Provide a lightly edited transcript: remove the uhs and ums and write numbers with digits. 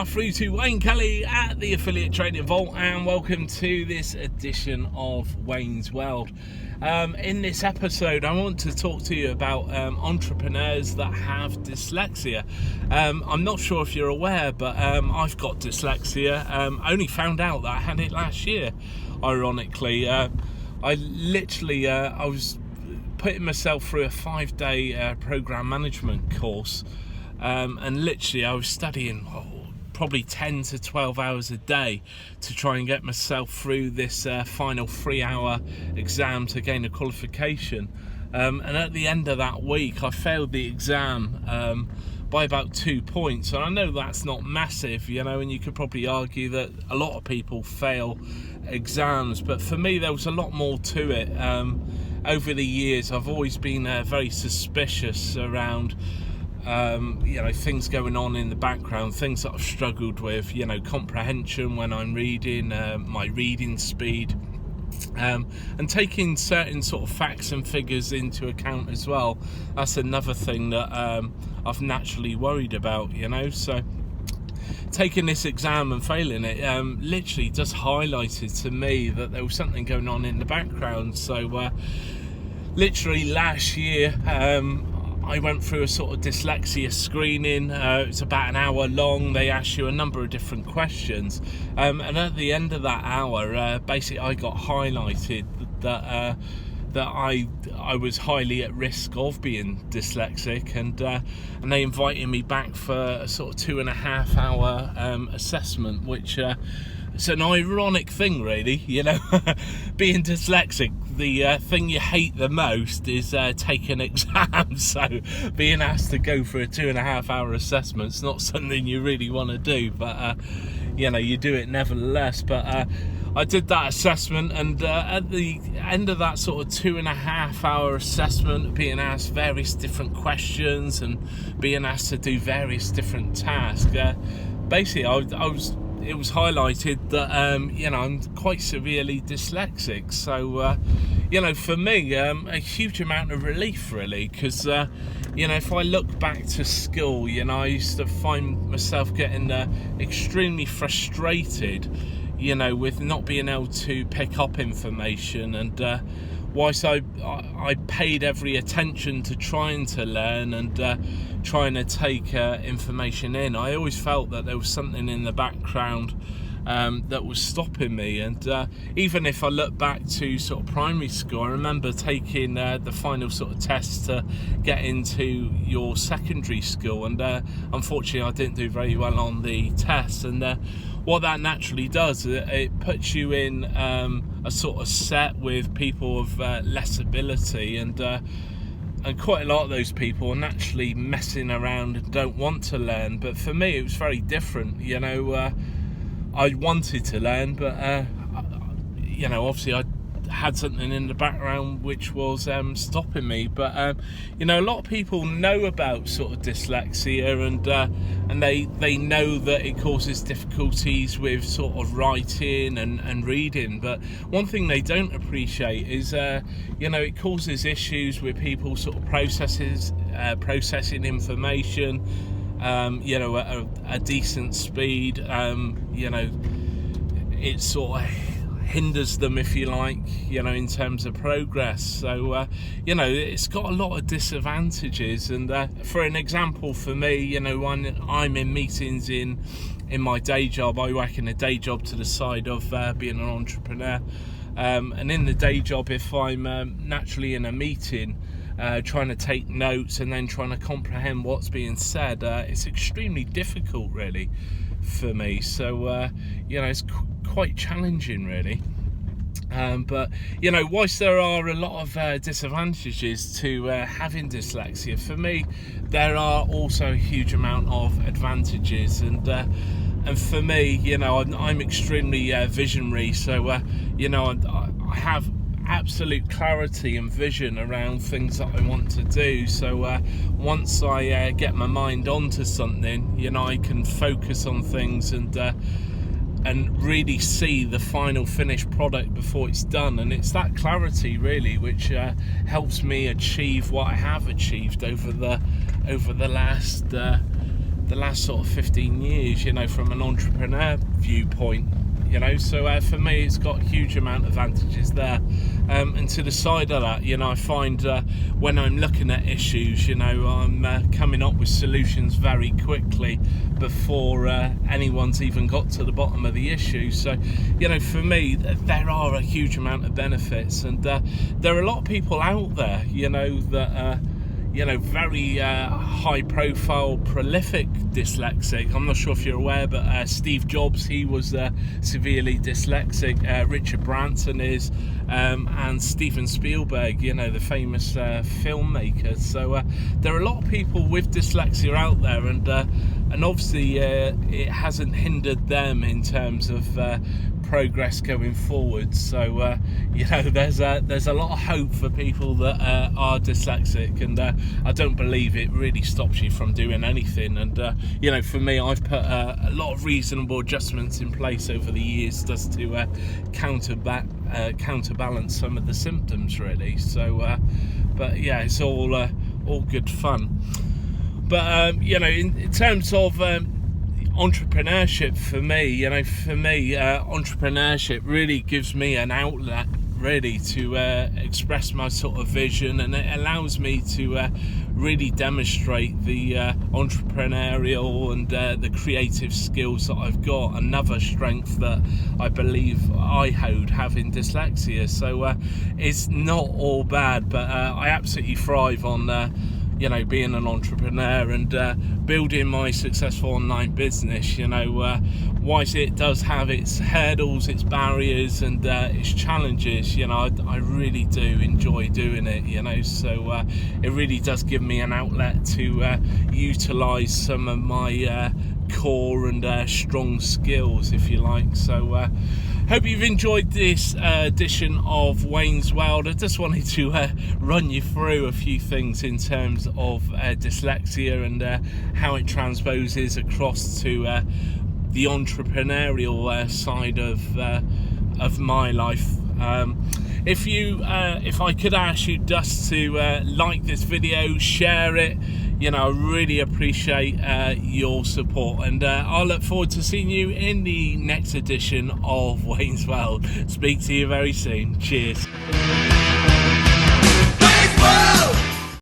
through to Wayne Kelly at the Affiliate Trading Vault, and welcome to this edition of Wayne's World. In this episode, I want to talk to you about entrepreneurs that have dyslexia. I'm not sure if you're aware, but I've got dyslexia. I only found out that I had it last year, ironically. I was putting myself through a 5-day program management course, and literally I was studying probably 10 to 12 hours a day to try and get myself through this final 3-hour exam to gain a qualification, and at the end of that week I failed the exam by about 2 points. And I know that's not massive, and you could probably argue that a lot of people fail exams, but for me there was a lot more to it. Over the years I've always been very suspicious around things going on in the background, things that I've struggled with, comprehension when I'm reading, my reading speed, and taking certain sort of facts and figures into account as well. That's another thing that I've naturally worried about, so taking this exam and failing it literally just highlighted to me that there was something going on in the background. So literally last year I went through a sort of dyslexia screening. It's about an hour long. They ask you a number of different questions, and at the end of that hour, basically I got highlighted that I was highly at risk of being dyslexic, and they invited me back for a sort of 2.5 hour assessment, which it's an ironic thing, really, being dyslexic. The thing you hate the most is taking exams, so being asked to go for a 2.5 hour assessment is not something you really want to do, but you do it nevertheless. But I did that assessment, and at the end of that sort of 2.5 hour assessment, being asked various different questions and being asked to do various different tasks, basically it was highlighted that I'm quite severely dyslexic. So for me, a huge amount of relief, really, because if I look back to school, I used to find myself getting extremely frustrated, with not being able to pick up information, and whilst I paid every attention to trying to learn and trying to take information in, I always felt that there was something in the background that was stopping me. And even if I look back to sort of primary school, I remember taking the final sort of test to get into your secondary school, and unfortunately I didn't do very well on the test. And what that naturally does, it puts you in a sort of set with people of less ability, and quite a lot of those people are naturally messing around and don't want to learn. But for me it was very different. I wanted to learn, but obviously I had something in the background which was stopping me. But a lot of people know about sort of dyslexia, and they know that it causes difficulties with sort of writing and reading. But one thing they don't appreciate is it causes issues with people sort of processing information at a decent speed. It sort of hinders them, if you like, in terms of progress. So it's got a lot of disadvantages. And for an example, for me, when I'm in meetings in my day job, I work in a day job to the side of being an entrepreneur, and in the day job, if I'm naturally in a meeting trying to take notes and then trying to comprehend what's being said, it's extremely difficult, really, for me. So it's quite challenging, really. But whilst there are a lot of disadvantages to having dyslexia, for me there are also a huge amount of advantages. And for me, I'm extremely visionary, so I have absolute clarity and vision around things that I want to do. So once I get my mind onto something, I can focus on things and really see the final finished product before it's done. And it's that clarity, really, which helps me achieve what I have achieved over the last the last sort of 15 years, you know, from an entrepreneur viewpoint. You know, so for me it's got a huge amount of advantages there, and to the side of that, you know, I find when I'm looking at issues, you know, I'm coming up with solutions very quickly before anyone's even got to the bottom of the issue. So, you know, for me there are a huge amount of benefits, and there are a lot of people out there, you know, that you know, very high profile, prolific dyslexic. I'm not sure if you're aware, but Steve Jobs, he was severely dyslexic. Richard Branson is, and Steven Spielberg, you know, the famous filmmaker. So there are a lot of people with dyslexia out there, and obviously it hasn't hindered them in terms of progress going forward. So you know, there's a lot of hope for people that are dyslexic, and I don't believe it really stops you from doing anything. And you know, for me, I've put a lot of reasonable adjustments in place over the years just to counterbalance some of the symptoms, really. So but yeah, it's all good fun. But you know, in terms of entrepreneurship, for me, you know, entrepreneurship really gives me an outlet, really, to express my sort of vision, and it allows me to really demonstrate the entrepreneurial and the creative skills that I've got. Another strength that I believe I hold, having dyslexia. So it's not all bad, but I absolutely thrive on you know, being an entrepreneur and building my successful online business. You know, whilst it does have its hurdles, its barriers, and its challenges, you know, I really do enjoy doing it, you know. So it really does give me an outlet to utilise some of my core and strong skills, if you like. So hope you've enjoyed this edition of Wayne's World. I just wanted to run you through a few things in terms of dyslexia and how it transposes across to the entrepreneurial side of my life. If I could ask you just to like this video, share it, you know, I really appreciate your support, and I'll look forward to seeing you in the next edition of Wayne's World. Speak to you very soon. Cheers.